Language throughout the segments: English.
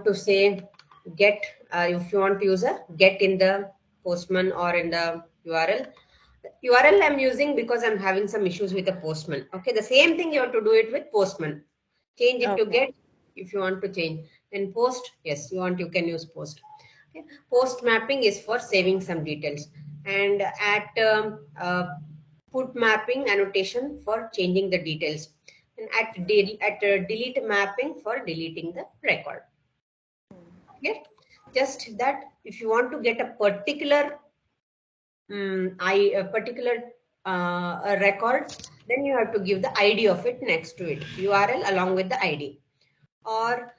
want to say get, if you want to use a get in the Postman or in the URL. URL I'm using because I'm having some issues with the Postman. Okay, the same thing you have to do it with Postman. Change it to Okay. get if you want to change. And post, yes, you can use post. Okay. Post mapping is for saving some details. And at put mapping annotation for changing the details. And at delete mapping for deleting the record. Okay. Just that if you want to get a particular a particular a record, then you have to give the ID of it next to it, URL along with the ID. Or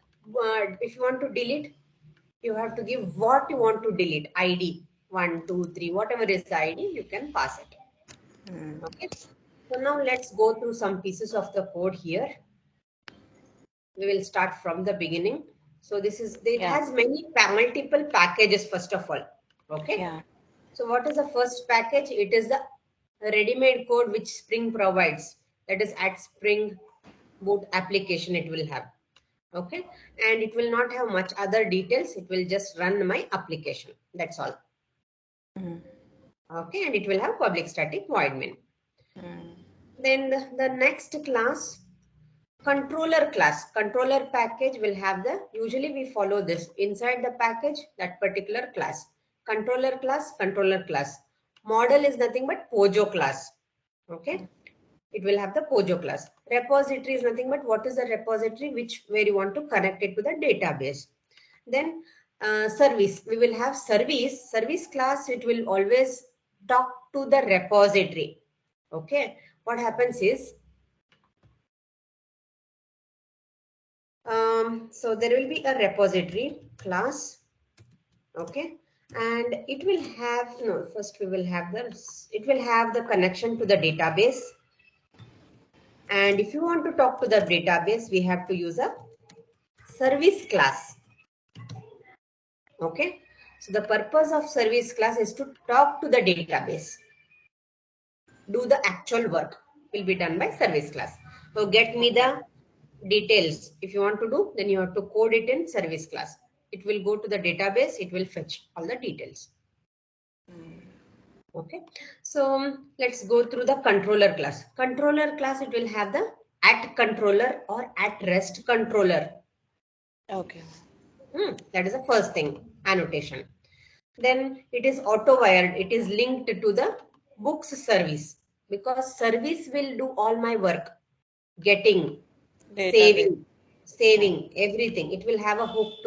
if you want to delete, you have to give what you want to delete, ID 1, 2, 3, whatever is the ID, you can pass it. Okay. So now let's go through some pieces of the code here. We will start from the beginning. So it has multiple packages first of all. Okay. Yeah. So what is the first package? It is the ready-made code which Spring provides. That is at Spring Boot application it will have. Okay. And it will not have much other details. It will just run my application. That's all. Okay. And it will have public static void main. Then the next class, controller class. Controller package will have usually we follow this. Inside the package, that particular class. Controller class, controller class. Model is nothing but Pojo class. Okay. It will have the Pojo class. Repository is nothing but what is the repository where you want to connect it to the database. Then service. We will have service. Service class, it will always talk to the repository. Okay. What happens is, so there will be a repository class. Okay. And it will have, no, first we will have it will have the connection to the database. And if you want to talk to the database, we have to use a service class. Okay. So the purpose of service class is to talk to the database. Do the actual work will be done by service class. So get me the details. If you want to do, then you have to code it in service class. It will go to the database. It will fetch all the details. Okay. So let's go through the controller class. Controller class, it will have the at controller or at rest controller. Okay. That is the first thing, annotation. Then it is auto-wired. It is linked to the books service because service will do all my work. Getting, Database. saving, everything. It will have a hook to